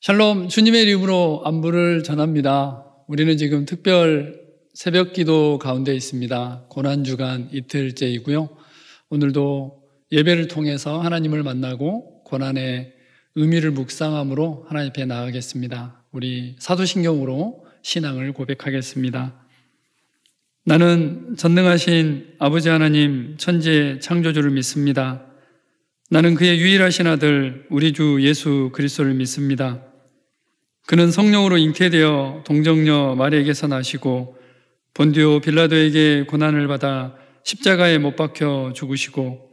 샬롬, 주님의 이름으로 안부를 전합니다. 우리는 지금 특별 새벽 기도 가운데 있습니다. 고난주간 이틀째이고요. 오늘도 예배를 통해서 하나님을 만나고 고난의 의미를 묵상함으로 하나님 앞에 나아가겠습니다. 우리 사도신경으로 신앙을 고백하겠습니다. 나는 전능하신 아버지 하나님 천지의 창조주를 믿습니다. 나는 그의 유일하신 아들 우리 주 예수 그리스도를 믿습니다. 그는 성령으로 잉태되어 동정녀 마리아에게서 나시고 본디오 빌라도에게 고난을 받아 십자가에 못 박혀 죽으시고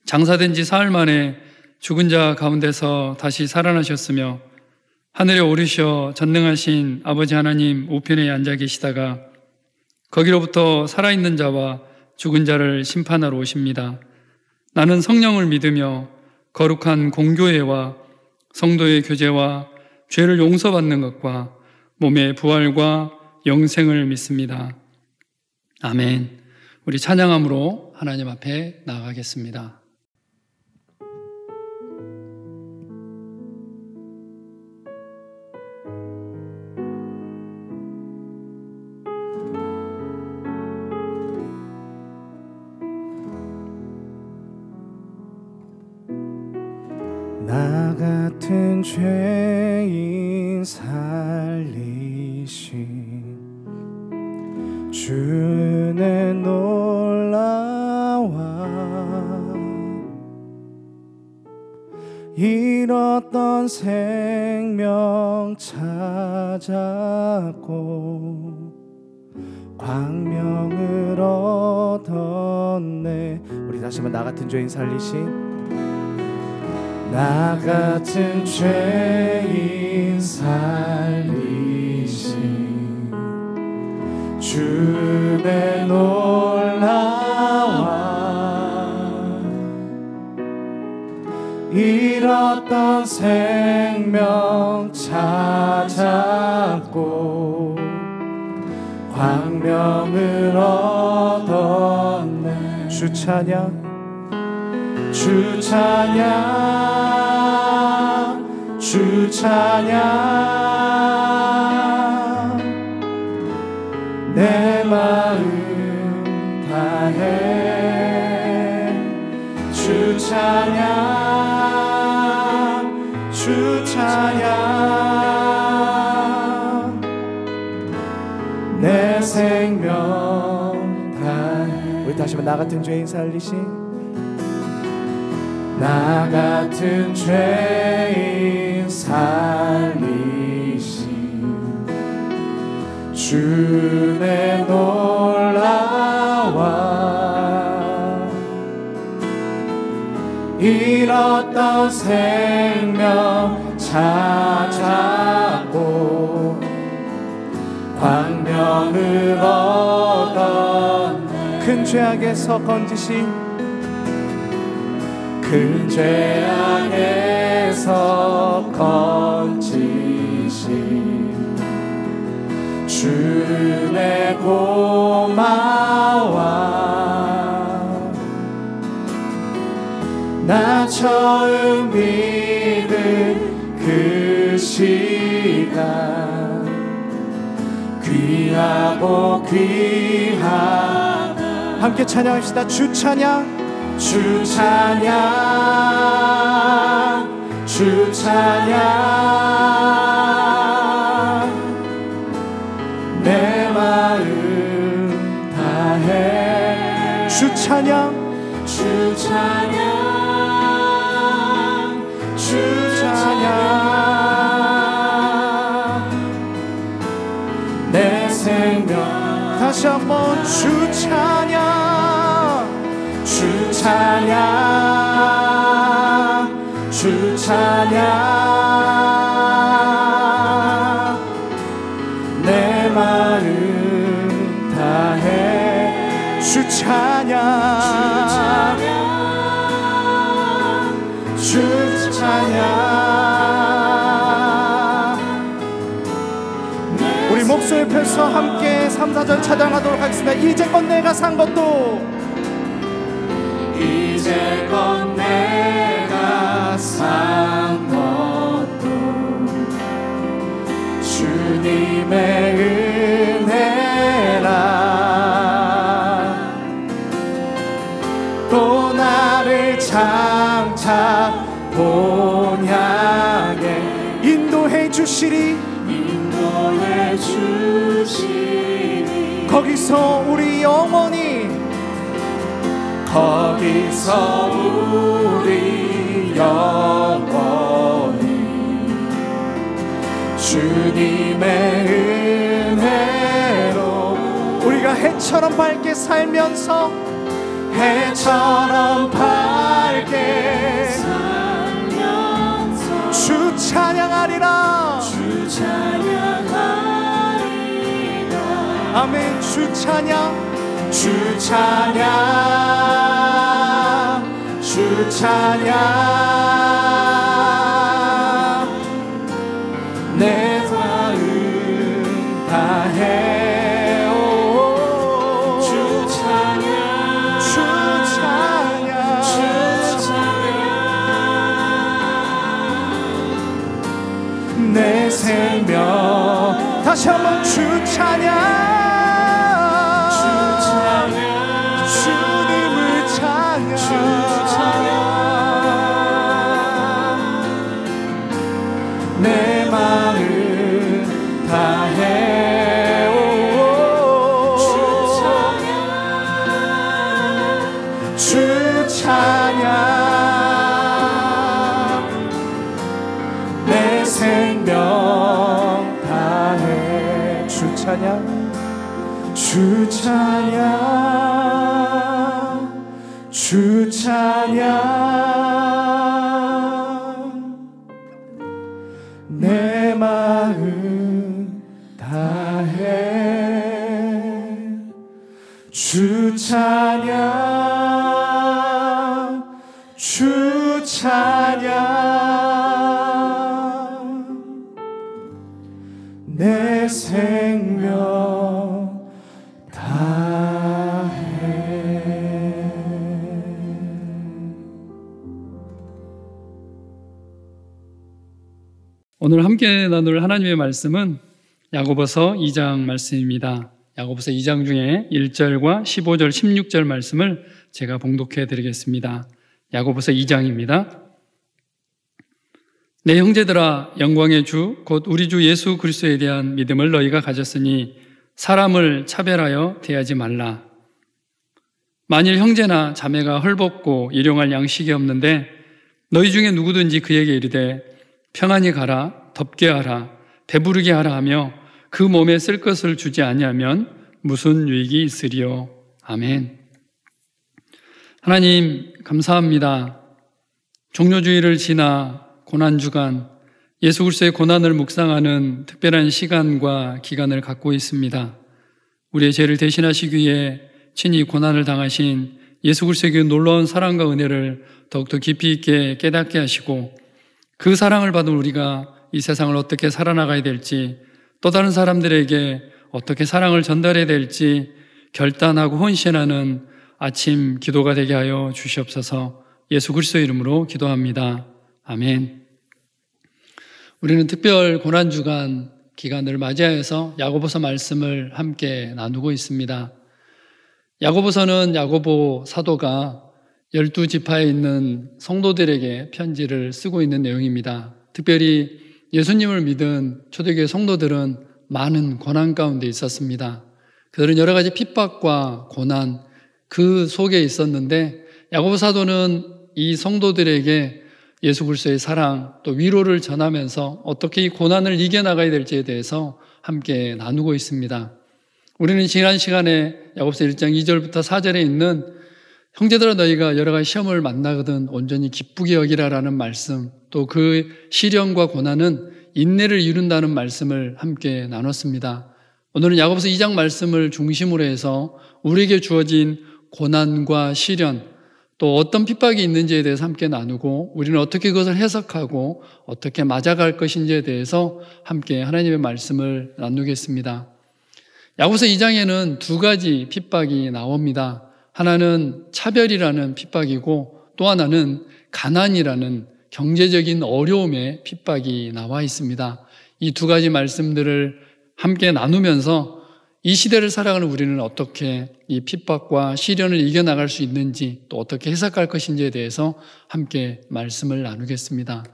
장사된 지 사흘 만에 죽은 자 가운데서 다시 살아나셨으며 하늘에 오르셔 전능하신 아버지 하나님 우편에 앉아 계시다가 거기로부터 살아있는 자와 죽은 자를 심판하러 오십니다. 나는 성령을 믿으며 거룩한 공교회와 성도의 교제와 죄를 용서받는 것과 몸의 부활과 영생을 믿습니다. 아멘. 우리 찬양함으로 하나님 앞에 나아가겠습니다. 나 같은 죄인 살리신 주의 놀라와 잃었던 생명 찾았고 광명을 얻었네. 우리 다시 한번 나 같은 죄인 살리신 나 같은 죄인 살리신 주의 놀라와 잃었던 생명 찾았고 광명을 얻었네. 주 찬양 주 찬양 주 찬양 내 마음 다해 주 찬양 주 찬양 내 생명 다해. 우리 다시 한번 나 같은 죄인 살리신 나 같은 죄인 살리신 주의 놀라와 잃었던 생명 찾았고 광명을 얻었네. 큰 죄악에서 건지신 큰 죄악에서 건지신 주의 고마워 나 처음 믿은 그 시간 귀하고 귀하다. 함께 찬양합시다. 주 찬양 주 찬양 주 찬양 내 마음 다해 주 찬양 주 찬양 주 찬양 내 생명. 다시 한번 주 찬양 주 찬양 주 찬양 내 마음 다해 주 찬양 주 찬양. 우리 목소리 펴서 함께 3, 4절 찬양하도록 하겠습니다. 이제껏 내가 산 것도 이제껏 내가 산 것도 주시리 인도해 주시리 거기서 우리 영원히 거기서 우리 영원히 주님의 은혜로 우리가 해처럼 밝게 살면서 해처럼 밝게 살면서 주 찬양하리라 주 찬양하리라 아멘. 주 찬양 주 찬양 주 찬양 내 마음 다해 주 찬양 주 찬양 주 찬양 내 생명 다시 한번 주 찬양 주님을 찬양 주 찬양 내 마음 다해 주 찬양 주 찬양 내 생명 다해 주 찬양 주 찬양 주 찬양 내 마음 다해 주 찬양 주 찬양 내 생명 다해. 오늘 함께 나눌 하나님의 말씀은 야고보서 2장 말씀입니다. 야고보서 2장 중에 1절과 15절, 16절 말씀을 제가 봉독해 드리겠습니다. 야고보서 2장입니다. 내 형제들아, 영광의 주 곧 우리 주 예수 그리스도에 대한 믿음을 너희가 가졌으니 사람을 차별하여 대하지 말라. 만일 형제나 자매가 헐벗고 일용할 양식이 없는데 너희 중에 누구든지 그에게 이르되 평안히 가라, 덥게 하라, 배부르게 하라 하며 그 몸에 쓸 것을 주지 아니하면 무슨 유익이 있으리요. 아멘. 하나님 감사합니다. 종료주의를 지나 고난주간 예수 그리스도의 고난을 묵상하는 특별한 시간과 기간을 갖고 있습니다. 우리의 죄를 대신하시기 위해 친히 고난을 당하신 예수 그리스도의 놀라운 사랑과 은혜를 더욱더 깊이 있게 깨닫게 하시고 그 사랑을 받은 우리가 이 세상을 어떻게 살아나가야 될지 또 다른 사람들에게 어떻게 사랑을 전달해야 될지 결단하고 헌신하는 아침 기도가 되게 하여 주시옵소서. 예수 그리스도의 이름으로 기도합니다. 아멘. 우리는 특별 고난주간 기간을 맞이하여서 야고보서 말씀을 함께 나누고 있습니다. 야고보서는 야고보 사도가 12지파에 있는 성도들에게 편지를 쓰고 있는 내용입니다. 특별히 예수님을 믿은 초대교회 성도들은 많은 고난 가운데 있었습니다. 그들은 여러 가지 핍박과 고난 그 속에 있었는데 야고보 사도는 이 성도들에게 예수 그리스도의 사랑 또 위로를 전하면서 어떻게 이 고난을 이겨나가야 될지에 대해서 함께 나누고 있습니다. 우리는 지난 시간에 야고보서 1장 2절부터 4절에 있는 형제들아 너희가 여러 가지 시험을 만나거든 온전히 기쁘게 여기라라는 말씀, 또 그 시련과 고난은 인내를 이룬다는 말씀을 함께 나눴습니다. 오늘은 야고보서 2장 말씀을 중심으로 해서 우리에게 주어진 고난과 시련, 또 어떤 핍박이 있는지에 대해서 함께 나누고 우리는 어떻게 그것을 해석하고 어떻게 맞아갈 것인지에 대해서 함께 하나님의 말씀을 나누겠습니다. 야고보서 2장에는 두 가지 핍박이 나옵니다. 하나는 차별이라는 핍박이고 또 하나는 가난이라는 경제적인 어려움의 핍박이 나와 있습니다. 이 두 가지 말씀들을 함께 나누면서 이 시대를 살아가는 우리는 어떻게 이 핍박과 시련을 이겨나갈 수 있는지 또 어떻게 해석할 것인지에 대해서 함께 말씀을 나누겠습니다.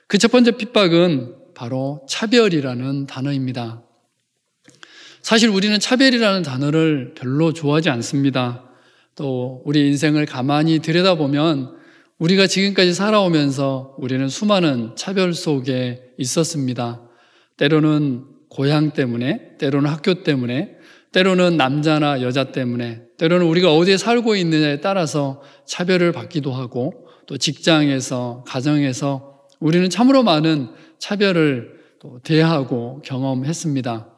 그 첫 번째 핍박은 바로 차별이라는 단어입니다. 사실 우리는 차별이라는 단어를 별로 좋아하지 않습니다. 또 우리 인생을 가만히 들여다보면 우리가 지금까지 살아오면서 우리는 수많은 차별 속에 있었습니다. 때로는 고향 때문에, 때로는 학교 때문에, 때로는 남자나 여자 때문에, 때로는 우리가 어디에 살고 있느냐에 따라서 차별을 받기도 하고, 또 직장에서, 가정에서 우리는 참으로 많은 차별을 또 대하고 경험했습니다.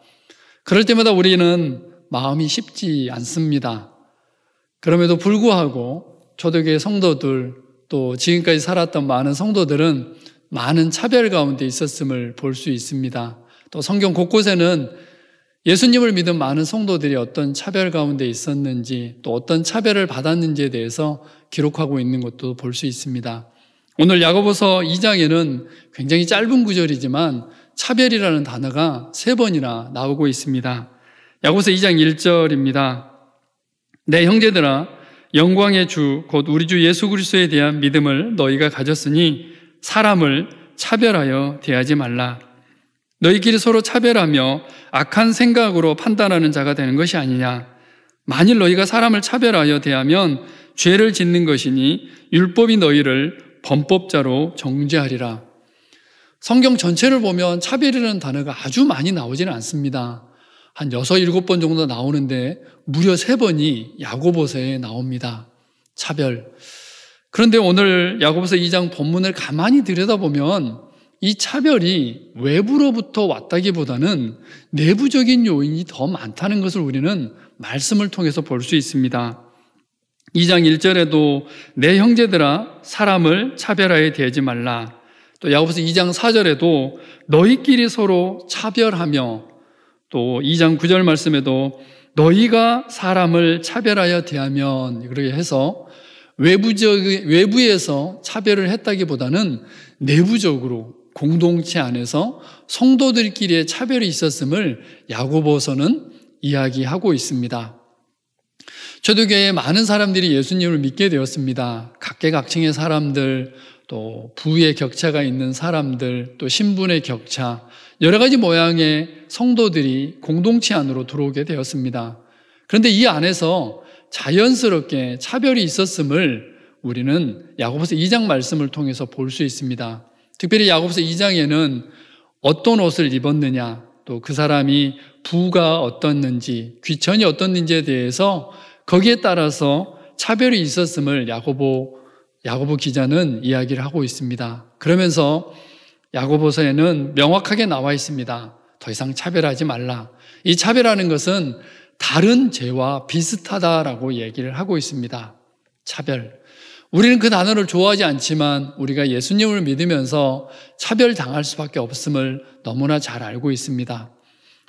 그럴 때마다 우리는 마음이 쉽지 않습니다. 그럼에도 불구하고 초대교회 성도들, 또 지금까지 살았던 많은 성도들은 많은 차별 가운데 있었음을 볼 수 있습니다. 또 성경 곳곳에는 예수님을 믿은 많은 성도들이 어떤 차별 가운데 있었는지, 또 어떤 차별을 받았는지에 대해서 기록하고 있는 것도 볼 수 있습니다. 오늘 야고보서 2장에는 굉장히 짧은 구절이지만 차별이라는 단어가 3번이나 나오고 있습니다. 야고보서 2장 1절입니다. 내 형제들아, 영광의 주 곧 우리 주 예수 그리스도에 대한 믿음을 너희가 가졌으니 사람을 차별하여 대하지 말라. 너희끼리 서로 차별하며 악한 생각으로 판단하는 자가 되는 것이 아니냐. 만일 너희가 사람을 차별하여 대하면 죄를 짓는 것이니 율법이 너희를 범법자로 정죄하리라. 성경 전체를 보면 차별이라는 단어가 아주 많이 나오지는 않습니다. 한 6, 7번 정도 나오는데 무려 3번이 야고보서에 나옵니다. 차별. 그런데 오늘 야고보서 2장 본문을 가만히 들여다보면 이 차별이 외부로부터 왔다기보다는 내부적인 요인이 더 많다는 것을 우리는 말씀을 통해서 볼 수 있습니다. 2장 1절에도 내 형제들아 사람을 차별하여 대하지 말라. 또 야고보서 2장 4절에도 너희끼리 서로 차별하며, 또 2장 9절 말씀에도 너희가 사람을 차별하여 대하면, 그렇게 해서 외부에서 차별을 했다기보다는 내부적으로 공동체 안에서 성도들끼리의 차별이 있었음을 야고보서는 이야기하고 있습니다. 초대교회에 많은 사람들이 예수님을 믿게 되었습니다. 각계각층의 사람들, 또 부의 격차가 있는 사람들, 또 신분의 격차, 여러 가지 모양의 성도들이 공동체 안으로 들어오게 되었습니다. 그런데 이 안에서 자연스럽게 차별이 있었음을 우리는 야고보서 2장 말씀을 통해서 볼 수 있습니다. 특별히 야고보서 2장에는 어떤 옷을 입었느냐, 또 그 사람이 부가 어떻는지, 귀천이 어떻는지에 대해서 거기에 따라서 차별이 있었음을 야고보 기자는 이야기를 하고 있습니다. 그러면서 야고보서에는 명확하게 나와 있습니다. 더 이상 차별하지 말라. 이 차별하는 것은 다른 죄와 비슷하다라고 얘기를 하고 있습니다. 차별. 우리는 그 단어를 좋아하지 않지만 우리가 예수님을 믿으면서 차별당할 수밖에 없음을 너무나 잘 알고 있습니다.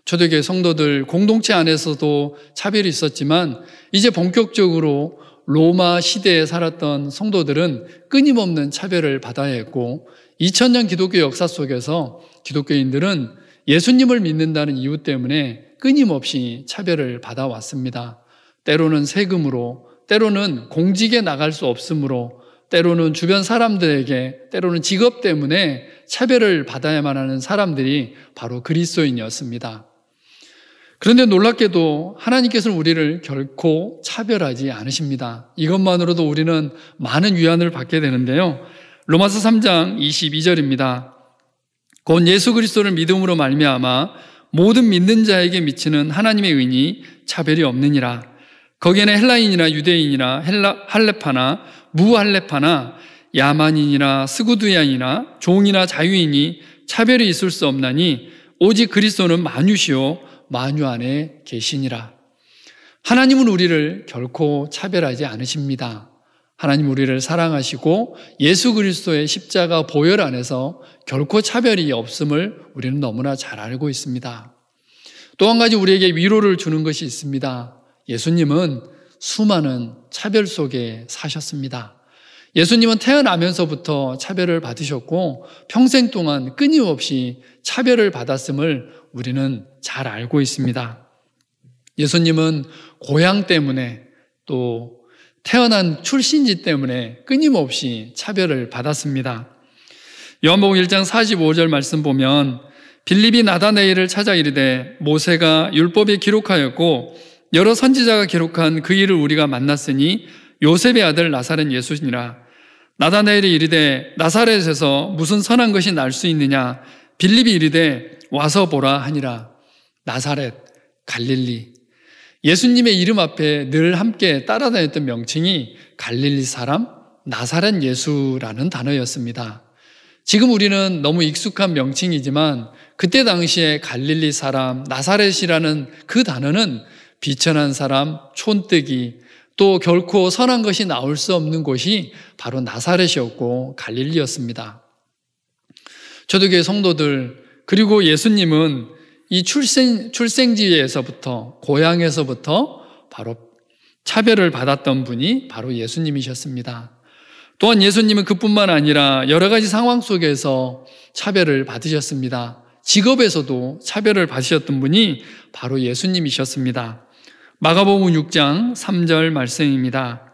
초대교회 성도들 공동체 안에서도 차별이 있었지만 이제 본격적으로 로마 시대에 살았던 성도들은 끊임없는 차별을 받아야 했고 2000년 기독교 역사 속에서 기독교인들은 예수님을 믿는다는 이유 때문에 끊임없이 차별을 받아왔습니다. 때로는 세금으로, 때로는 공직에 나갈 수 없으므로, 때로는 주변 사람들에게, 때로는 직업 때문에 차별을 받아야만 하는 사람들이 바로 그리스도인이었습니다. 그런데 놀랍게도 하나님께서는 우리를 결코 차별하지 않으십니다. 이것만으로도 우리는 많은 위안을 받게 되는데요. 로마서 3장 22절입니다. 곧 예수 그리스도를 믿음으로 말미암아 모든 믿는 자에게 미치는 하나님의 의니 차별이 없느니라. 거기에는 헬라인이나 유대인이나 할레파나 무할레파나 야만인이나 스구두야이나 종이나 자유인이 차별이 있을 수 없나니 오직 그리스도는 만유시요 만유 안에 계시니라. 하나님은 우리를 결코 차별하지 않으십니다. 하나님 우리를 사랑하시고 예수 그리스도의 십자가 보혈 안에서 결코 차별이 없음을 우리는 너무나 잘 알고 있습니다. 또 한 가지 우리에게 위로를 주는 것이 있습니다. 예수님은 수많은 차별 속에 사셨습니다. 예수님은 태어나면서부터 차별을 받으셨고 평생 동안 끊임없이 차별을 받았음을 우리는 잘 알고 있습니다. 예수님은 고향 때문에 또 태어난 출신지 때문에 끊임없이 차별을 받았습니다. 요한복음 1장 45절 말씀 보면 빌립이 나다나엘을 찾아 이르되 모세가 율법에 기록하였고 여러 선지자가 기록한 그 일을 우리가 만났으니 요셉의 아들 나사렛 예수니라. 나다나엘이 이르되 나사렛에서 무슨 선한 것이 날 수 있느냐? 빌립이 이르되 와서 보라 하니라. 나사렛, 갈릴리. 예수님의 이름 앞에 늘 함께 따라다녔던 명칭이 갈릴리 사람, 나사렛 예수라는 단어였습니다. 지금 우리는 너무 익숙한 명칭이지만 그때 당시에 갈릴리 사람, 나사렛이라는 그 단어는 비천한 사람, 촌뜨기, 또 결코 선한 것이 나올 수 없는 곳이 바로 나사렛이었고 갈릴리였습니다. 초대교회 성도들, 그리고 예수님은 이 출생지에서부터, 고향에서부터 바로 차별을 받았던 분이 바로 예수님이셨습니다. 또한 예수님은 그뿐만 아니라 여러 가지 상황 속에서 차별을 받으셨습니다. 직업에서도 차별을 받으셨던 분이 바로 예수님이셨습니다. 마가복음 6장 3절 말씀입니다.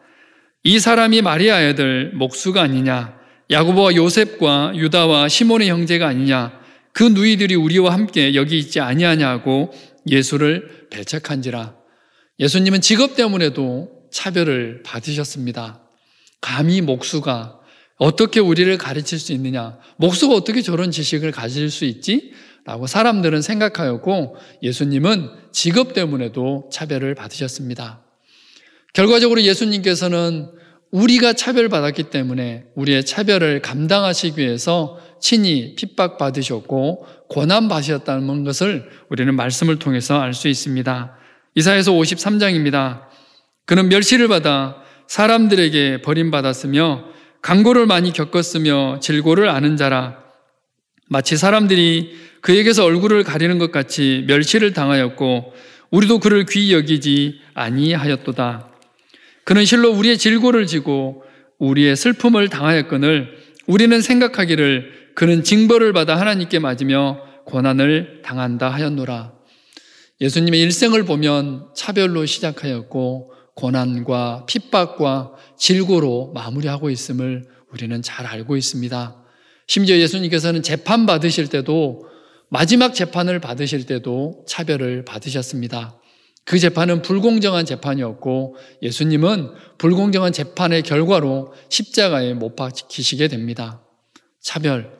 이 사람이 마리아의 아들 목수가 아니냐? 야고보와 요셉과 유다와 시몬의 형제가 아니냐? 그 누이들이 우리와 함께 여기 있지 아니하냐고 예수를 배척한지라. 예수님은 직업 때문에도 차별을 받으셨습니다. 감히 목수가 어떻게 우리를 가르칠 수 있느냐? 목수가 어떻게 저런 지식을 가질 수 있지? 라고 사람들은 생각하였고 예수님은 직업 때문에도 차별을 받으셨습니다. 결과적으로 예수님께서는 우리가 차별받았기 때문에 우리의 차별을 감당하시기 위해서 친히 핍박받으셨고 고난받으셨다는 것을 우리는 말씀을 통해서 알 수 있습니다. 이사야서 53장입니다. 그는 멸시를 받아 사람들에게 버림받았으며 강고를 많이 겪었으며 질고를 아는 자라. 마치 사람들이 그에게서 얼굴을 가리는 것 같이 멸시를 당하였고 우리도 그를 귀히 여기지 아니하였도다. 그는 실로 우리의 질고를 지고 우리의 슬픔을 당하였거늘 우리는 생각하기를 그는 징벌을 받아 하나님께 맞으며 고난을 당한다 하였노라. 예수님의 일생을 보면 차별로 시작하였고 고난과 핍박과 질고로 마무리하고 있음을 우리는 잘 알고 있습니다. 심지어 예수님께서는 재판 받으실 때도, 마지막 재판을 받으실 때도 차별을 받으셨습니다. 그 재판은 불공정한 재판이었고 예수님은 불공정한 재판의 결과로 십자가에 못 박히시게 됩니다. 차별.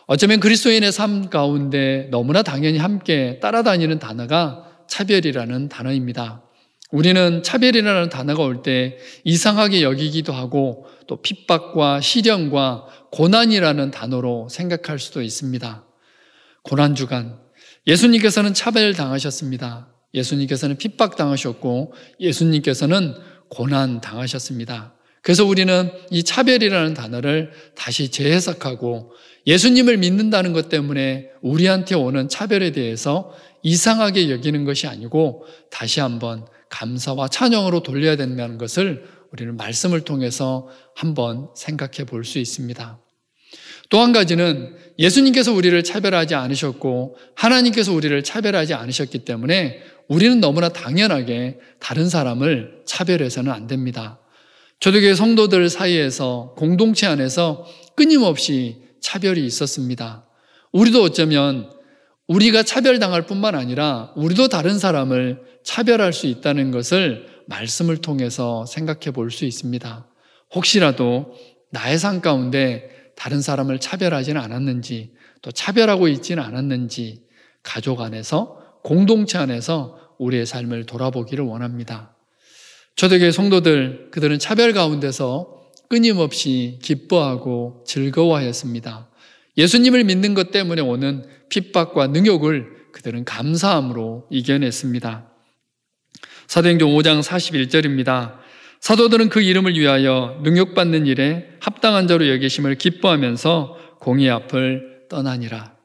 어쩌면 그리스도인의 삶 가운데 너무나 당연히 함께 따라다니는 단어가 차별이라는 단어입니다. 우리는 차별이라는 단어가 올 때 이상하게 여기기도 하고 또 핍박과 시련과 고난이라는 단어로 생각할 수도 있습니다. 고난주간. 예수님께서는 차별당하셨습니다. 예수님께서는 핍박당하셨고 예수님께서는 고난당하셨습니다. 그래서 우리는 이 차별이라는 단어를 다시 재해석하고 예수님을 믿는다는 것 때문에 우리한테 오는 차별에 대해서 이상하게 여기는 것이 아니고 다시 한번 감사와 찬양으로 돌려야 된다는 것을 우리는 말씀을 통해서 한번 생각해 볼 수 있습니다. 또 한 가지는 예수님께서 우리를 차별하지 않으셨고 하나님께서 우리를 차별하지 않으셨기 때문에 우리는 너무나 당연하게 다른 사람을 차별해서는 안 됩니다. 초대교회 성도들 사이에서 공동체 안에서 끊임없이 차별이 있었습니다. 우리도 어쩌면 우리가 차별당할 뿐만 아니라 우리도 다른 사람을 차별할 수 있다는 것을 말씀을 통해서 생각해 볼 수 있습니다. 혹시라도 나의 삶 가운데 다른 사람을 차별하지는 않았는지, 또 차별하고 있지는 않았는지 가족 안에서, 공동체 안에서 우리의 삶을 돌아보기를 원합니다. 초대교회 성도들, 그들은 차별 가운데서 끊임없이 기뻐하고 즐거워하였습니다. 예수님을 믿는 것 때문에 오는 핍박과 능욕을 그들은 감사함으로 이겨냈습니다. 사도행전 5장 41절입니다. 사도들은 그 이름을 위하여 능욕받는 일에 합당한 자로 여기심을 기뻐하면서 공의 앞을 떠나니라.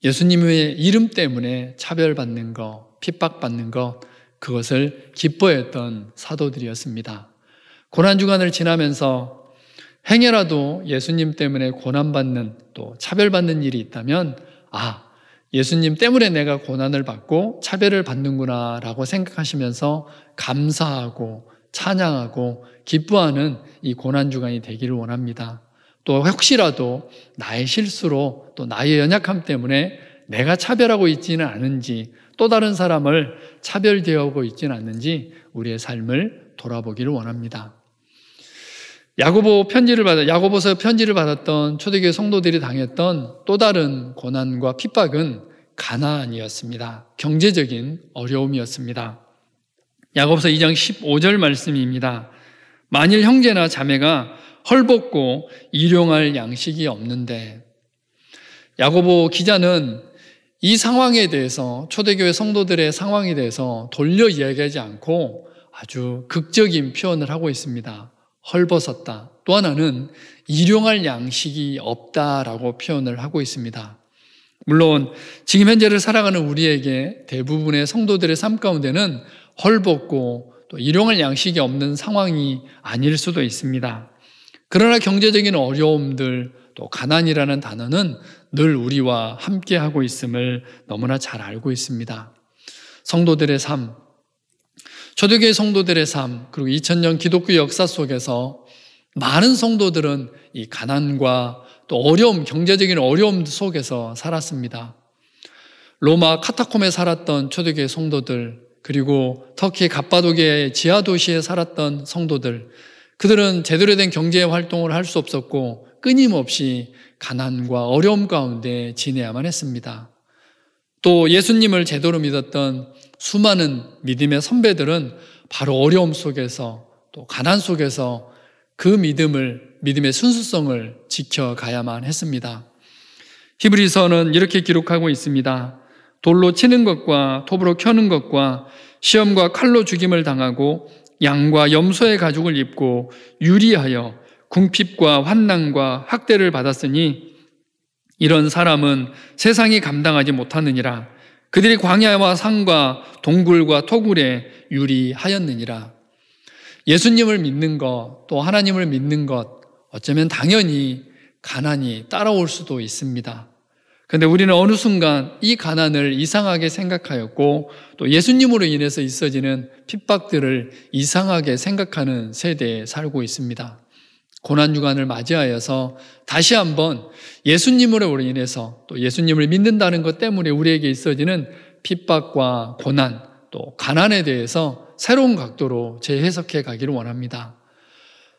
예수님의 이름 때문에 차별받는 것, 핍박받는 것, 그것을 기뻐했던 사도들이었습니다. 고난주간을 지나면서 행여라도 예수님 때문에 고난받는, 또 차별받는 일이 있다면 예수님 때문에 내가 고난을 받고 차별을 받는구나 라고 생각하시면서 감사하고 찬양하고 기뻐하는 이 고난주간이 되기를 원합니다. 또 혹시라도 나의 실수로 또 나의 연약함 때문에 내가 차별하고 있지는 않은지, 또 다른 사람을 차별대하고 있지는 않는지 우리의 삶을 돌아보기를 원합니다. 야고보서 편지를 받았던 초대교회 성도들이 당했던 또 다른 고난과 핍박은 가난이었습니다. 경제적인 어려움이었습니다. 야고보서 2장 15절 말씀입니다. 만일 형제나 자매가 헐벗고 일용할 양식이 없는데, 야고보 기자는 이 상황에 대해서, 초대교회 성도들의 상황에 대해서 돌려 이야기하지 않고 아주 극적인 표현을 하고 있습니다. 헐벗었다. 또 하나는 일용할 양식이 없다라고 표현을 하고 있습니다. 물론 지금 현재를 살아가는 우리에게 대부분의 성도들의 삶 가운데는 헐벗고 또 일용할 양식이 없는 상황이 아닐 수도 있습니다. 그러나 경제적인 어려움들, 또 가난이라는 단어는 늘 우리와 함께 하고 있음을 너무나 잘 알고 있습니다. 성도들의 삶, 초대교회 성도들의 삶, 그리고 2000년 기독교 역사 속에서 많은 성도들은 이 가난과 또 어려움, 경제적인 어려움 속에서 살았습니다. 로마 카타콤에 살았던 초대교회 성도들, 그리고 터키 갑바도기의 지하도시에 살았던 성도들, 그들은 제대로 된 경제 활동을 할 수 없었고 끊임없이 가난과 어려움 가운데 지내야만 했습니다. 또 예수님을 제대로 믿었던 수많은 믿음의 선배들은 바로 어려움 속에서, 또 가난 속에서 그 믿음의 순수성을 지켜가야만 했습니다. 히브리서는 이렇게 기록하고 있습니다. 돌로 치는 것과 톱으로 켜는 것과 시험과 칼로 죽임을 당하고 양과 염소의 가죽을 입고 유리하여 궁핍과 환난과 학대를 받았으니 이런 사람은 세상이 감당하지 못하느니라. 그들이 광야와 산과 동굴과 토굴에 유리하였느니라. 예수님을 믿는 것, 또 하나님을 믿는 것, 어쩌면 당연히 가난이 따라올 수도 있습니다. 그런데 우리는 어느 순간 이 가난을 이상하게 생각하였고, 또 예수님으로 인해서 있어지는 핍박들을 이상하게 생각하는 세대에 살고 있습니다. 고난주간을 맞이하여서 다시 한번 예수님으로 인해서, 또 예수님을 믿는다는 것 때문에 우리에게 있어지는 핍박과 고난, 또 가난에 대해서 새로운 각도로 재해석해 가기를 원합니다.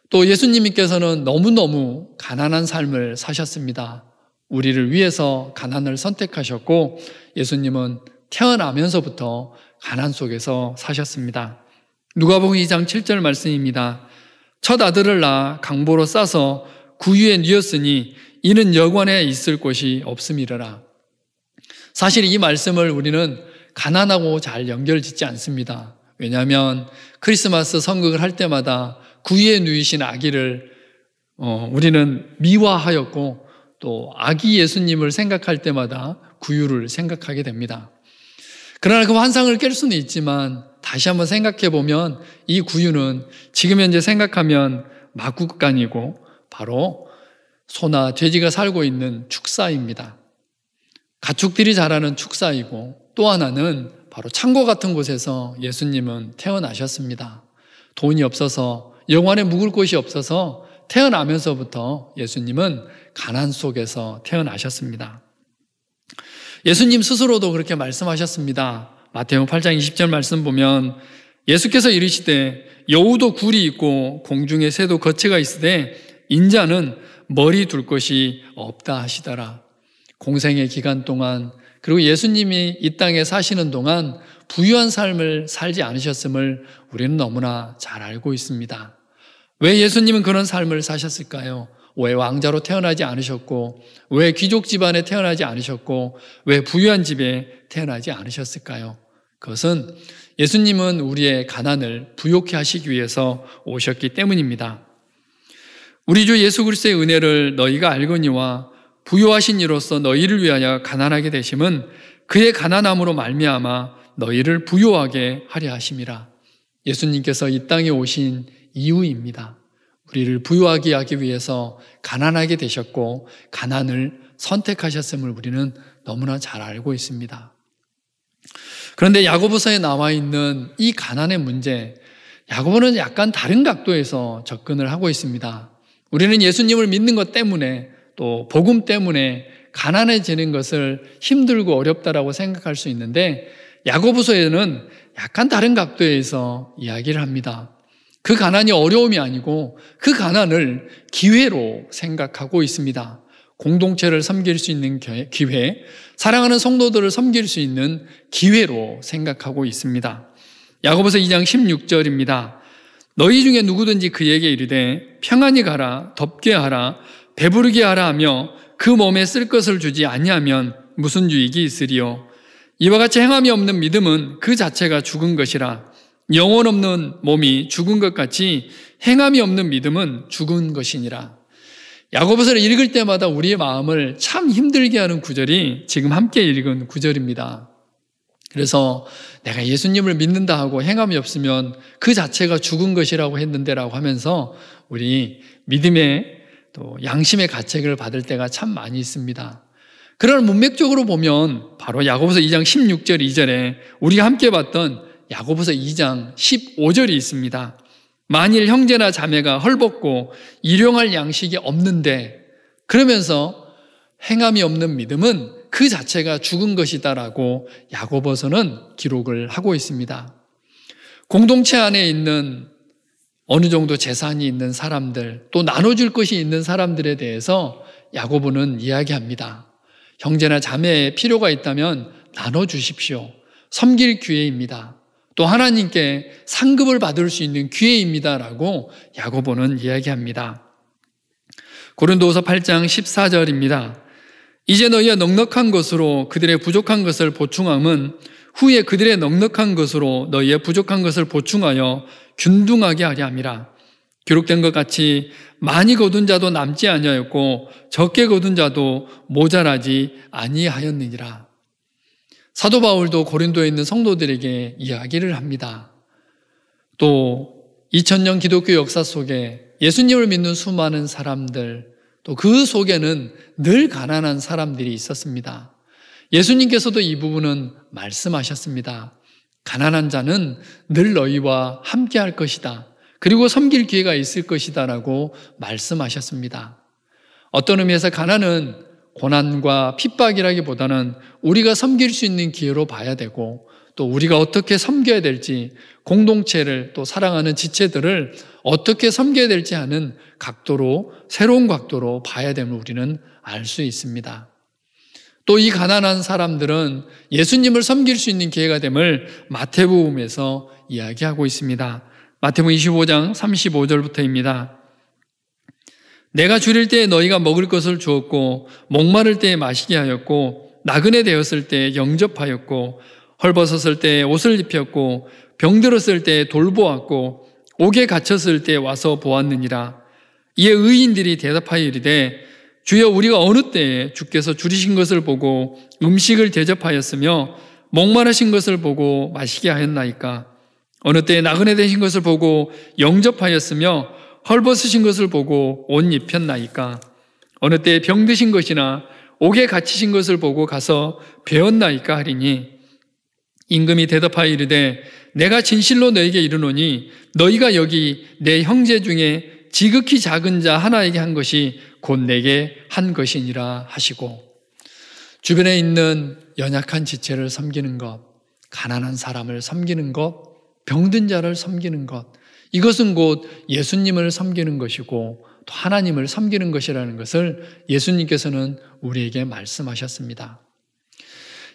또 예수님께서는 너무너무 가난한 삶을 사셨습니다. 우리를 위해서 가난을 선택하셨고, 예수님은 태어나면서부터 가난 속에서 사셨습니다. 누가복음 2장 7절 말씀입니다. 첫 아들을 낳아 강보로 싸서 구유에 뉘었으니 이는 여관에 있을 곳이 없음이러라. 사실 이 말씀을 우리는 가난하고 잘 연결짓지 않습니다. 왜냐하면 크리스마스 성극을 할 때마다 구유에 누이신 아기를 우리는 미화하였고, 또 아기 예수님을 생각할 때마다 구유를 생각하게 됩니다. 그러나 그 환상을 깰 수는 있지만 다시 한번 생각해 보면 이 구유는 지금 현재 생각하면 마구간이고 바로 소나 돼지가 살고 있는 축사입니다. 가축들이 자라는 축사이고, 또 하나는 바로 창고 같은 곳에서 예수님은 태어나셨습니다. 돈이 없어서, 영원에 묵을 곳이 없어서 태어나면서부터 예수님은 가난 속에서 태어나셨습니다. 예수님 스스로도 그렇게 말씀하셨습니다. 마태복음 8장 20절 말씀 보면 예수께서 이르시되 여우도 굴이 있고 공중에 새도 거처가 있으되 인자는 머리 둘 곳이 없다 하시더라. 공생의 기간 동안, 그리고 예수님이 이 땅에 사시는 동안 부유한 삶을 살지 않으셨음을 우리는 너무나 잘 알고 있습니다. 왜 예수님은 그런 삶을 사셨을까요? 왜 왕자로 태어나지 않으셨고, 왜 귀족 집안에 태어나지 않으셨고, 왜 부유한 집에 태어나지 않으셨을까요? 그것은 예수님은 우리의 가난을 부욕케 하시기 위해서 오셨기 때문입니다. 우리 주 예수 그리스도의 은혜를 너희가 알거니와 부요하신 이로써 너희를 위하여 가난하게 되심은 그의 가난함으로 말미암아 너희를 부요하게 하려 하심이라. 예수님께서 이 땅에 오신 이유입니다. 우리를 부요하게 하기 위해서 가난하게 되셨고, 가난을 선택하셨음을 우리는 너무나 잘 알고 있습니다. 그런데 야고보서에 나와 있는 이 가난의 문제, 야고보는 약간 다른 각도에서 접근을 하고 있습니다. 우리는 예수님을 믿는 것 때문에 또 복음 때문에 가난해지는 것을 힘들고 어렵다라고 생각할 수 있는데 야고보서에는 약간 다른 각도에서 이야기를 합니다. 그 가난이 어려움이 아니고 그 가난을 기회로 생각하고 있습니다. 공동체를 섬길 수 있는 기회, 사랑하는 성도들을 섬길 수 있는 기회로 생각하고 있습니다. 야고보서 2장 16절입니다. 너희 중에 누구든지 그에게 이르되 평안히 가라, 덥게 하라, 배부르게 하라 하며 그 몸에 쓸 것을 주지 아니하면 무슨 유익이 있으리요. 이와 같이 행함이 없는 믿음은 그 자체가 죽은 것이라. 영혼 없는 몸이 죽은 것 같이 행함이 없는 믿음은 죽은 것이니라. 야고보서를 읽을 때마다 우리의 마음을 참 힘들게 하는 구절이 지금 함께 읽은 구절입니다. 그래서 내가 예수님을 믿는다 하고 행함이 없으면 그 자체가 죽은 것이라고 했는데라고 하면서 우리 믿음의 또 양심의 가책을 받을 때가 참 많이 있습니다. 그러나 문맥적으로 보면 바로 야고보서 2장 16절 2절에 우리가 함께 봤던 야고보서 2장 15절이 있습니다. 만일 형제나 자매가 헐벗고 일용할 양식이 없는데 그러면서 행함이 없는 믿음은 그 자체가 죽은 것이다라고 야고보서는 기록을 하고 있습니다. 공동체 안에 있는 어느 정도 재산이 있는 사람들, 또 나눠줄 것이 있는 사람들에 대해서 야고보는 이야기합니다. 형제나 자매의 필요가 있다면 나눠주십시오. 섬길 기회입니다. 또 하나님께 상급을 받을 수 있는 기회입니다라고 야고보는 이야기합니다. 고린도후서 8장 14절입니다. 이제 너희가 넉넉한 것으로 그들의 부족한 것을 보충함은 후에 그들의 넉넉한 것으로 너희의 부족한 것을 보충하여 균등하게 하려 함이라. 기록된 것 같이 많이 거둔 자도 남지 아니하였고 적게 거둔 자도 모자라지 아니하였느니라. 사도 바울도 고린도에 있는 성도들에게 이야기를 합니다. 또 2000년 기독교 역사 속에 예수님을 믿는 수많은 사람들, 또 그 속에는 늘 가난한 사람들이 있었습니다. 예수님께서도 이 부분은 말씀하셨습니다. 가난한 자는 늘 너희와 함께 할 것이다. 그리고 섬길 기회가 있을 것이다 라고 말씀하셨습니다. 어떤 의미에서 가난은 고난과 핍박이라기보다는 우리가 섬길 수 있는 기회로 봐야 되고 또 우리가 어떻게 섬겨야 될지 공동체를 또 사랑하는 지체들을 어떻게 섬겨야 될지 하는 각도로 새로운 각도로 봐야 됨을 우리는 알 수 있습니다. 또 이 가난한 사람들은 예수님을 섬길 수 있는 기회가 됨을 마태복음에서 이야기하고 있습니다. 마태복음 25장 35절부터입니다. 내가 줄일 때에 너희가 먹을 것을 주었고 목마를 때에 마시게 하였고 나그네 되었을 때에 영접하였고 헐벗었을 때에 옷을 입혔고 병들었을 때에 돌보았고 옥에 갇혔을 때에 와서 보았느니라. 이에 의인들이 대답하여 이르되 주여 우리가 어느 때에 주께서 줄이신 것을 보고 음식을 대접하였으며 목마르신 것을 보고 마시게 하였나이까. 어느 때에 나그네 되신 것을 보고 영접하였으며 헐벗으신 것을 보고 옷 입혔나이까. 어느 때에 병드신 것이나 옥에 갇히신 것을 보고 가서 배웠나이까 하리니 임금이 대답하여 이르되 내가 진실로 너에게 이르노니 너희가 여기 내 형제 중에 지극히 작은 자 하나에게 한 것이 곧 내게 한 것이니라 하시고, 주변에 있는 연약한 지체를 섬기는 것, 가난한 사람을 섬기는 것, 병든 자를 섬기는 것, 이것은 곧 예수님을 섬기는 것이고 또 하나님을 섬기는 것이라는 것을 예수님께서는 우리에게 말씀하셨습니다.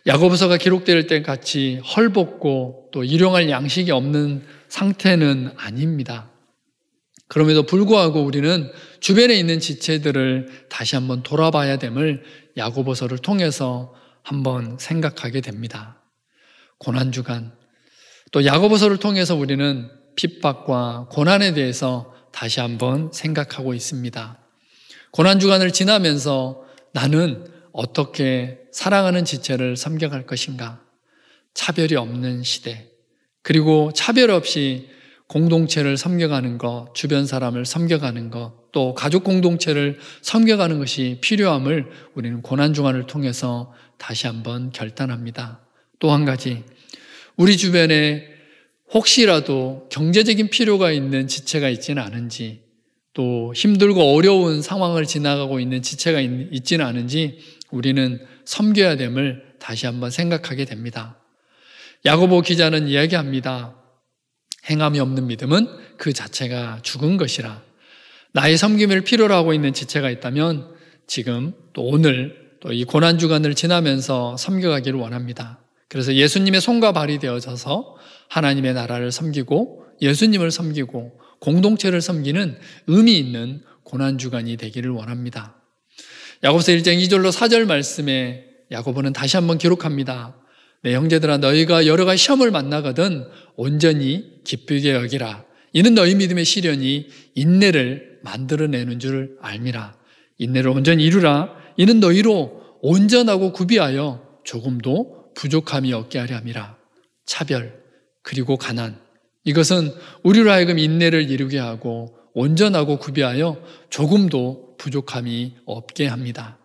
야고보서가 기록될 때 같이 헐벗고 또 일용할 양식이 없는 상태는 아닙니다. 그럼에도 불구하고 우리는 주변에 있는 지체들을 다시 한번 돌아봐야 됨을 야고보서를 통해서 한번 생각하게 됩니다. 고난주간, 또 야고보서를 통해서 우리는 핍박과 고난에 대해서 다시 한번 생각하고 있습니다. 고난주간을 지나면서 나는 어떻게 사랑하는 지체를 섬겨갈 것인가? 차별이 없는 시대, 그리고 차별 없이 공동체를 섬겨가는 것, 주변 사람을 섬겨가는 것, 또 가족 공동체를 섬겨가는 것이 필요함을 우리는 고난주간을 통해서 다시 한번 결단합니다. 또 한 가지, 우리 주변에 혹시라도 경제적인 필요가 있는 지체가 있지는 않은지, 또 힘들고 어려운 상황을 지나가고 있는 지체가 있지는 않은지 우리는 섬겨야 됨을 다시 한번 생각하게 됩니다. 야고보 기자는 이야기합니다. 행함이 없는 믿음은 그 자체가 죽은 것이라. 나의 섬김을 필요로 하고 있는 지체가 있다면 지금 또 오늘 또 이 고난주간을 지나면서 섬겨가기를 원합니다. 그래서 예수님의 손과 발이 되어져서 하나님의 나라를 섬기고 예수님을 섬기고 공동체를 섬기는 의미 있는 고난주간이 되기를 원합니다. 야고보서 1장 2절로 4절 말씀에 야고보는 다시 한번 기록합니다. 내 형제들아, 너희가 여러 가지 시험을 만나거든 온전히 기쁘게 여기라. 이는 너희 믿음의 시련이 인내를 만들어내는 줄 알미라. 인내를 온전히 이루라. 이는 너희로 온전하고 구비하여 조금도 부족함이 없게 하려 함이라. 차별 그리고 가난, 이것은 우리로 하여금 인내를 이루게 하고 온전하고 구비하여 조금도 부족함이 없게 합니다.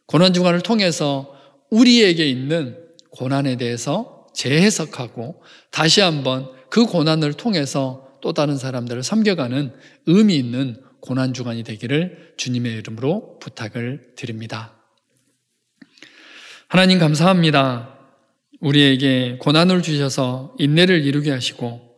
고난주간을 통해서 우리에게 있는 고난에 대해서 재해석하고 다시 한번 그 고난을 통해서 또 다른 사람들을 섬겨가는 의미 있는 고난주간이 되기를 주님의 이름으로 부탁을 드립니다. 하나님 감사합니다. 우리에게 고난을 주셔서 인내를 이루게 하시고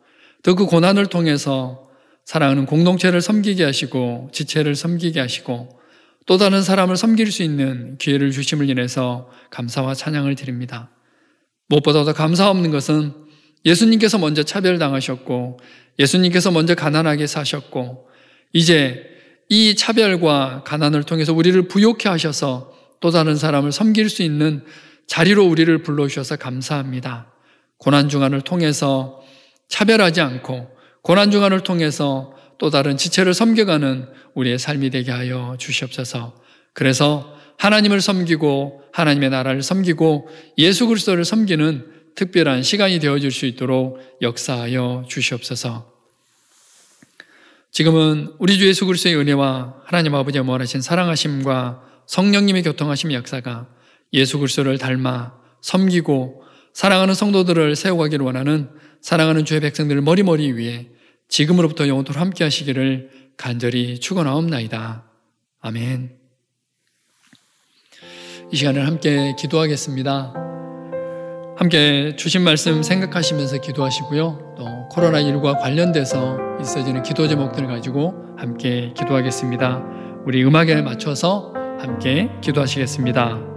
또 그 고난을 통해서 사랑하는 공동체를 섬기게 하시고 지체를 섬기게 하시고 또 다른 사람을 섬길 수 있는 기회를 주심을 인해서 감사와 찬양을 드립니다. 무엇보다 더 감사 없는 것은 예수님께서 먼저 차별당하셨고 예수님께서 먼저 가난하게 사셨고 이제 이 차별과 가난을 통해서 우리를 부욕해 하셔서 또 다른 사람을 섬길 수 있는 자리로 우리를 불러주셔서 감사합니다. 고난주간을 통해서 차별하지 않고 고난주간을 통해서 또 다른 지체를 섬겨가는 우리의 삶이 되게 하여 주시옵소서. 그래서 하나님을 섬기고 하나님의 나라를 섬기고 예수 그리스도를 섬기는 특별한 시간이 되어줄 수 있도록 역사하여 주시옵소서. 지금은 우리 주 예수 그리스도의 은혜와 하나님 아버지의 무한하신 사랑하심과 성령님의 교통하심 역사가 예수 그리스도를 닮아 섬기고 사랑하는 성도들을 세워가기를 원하는 사랑하는 주의 백성들을 머리머리 위에 지금으로부터 영원토록 함께 하시기를 간절히 축원하옵나이다. 아멘. 이 시간을 함께 기도하겠습니다. 함께 주신 말씀 생각하시면서 기도하시고요. 또 코로나19와 관련돼서 있어지는 기도 제목들을 가지고 함께 기도하겠습니다. 우리 음악에 맞춰서 함께 기도하시겠습니다.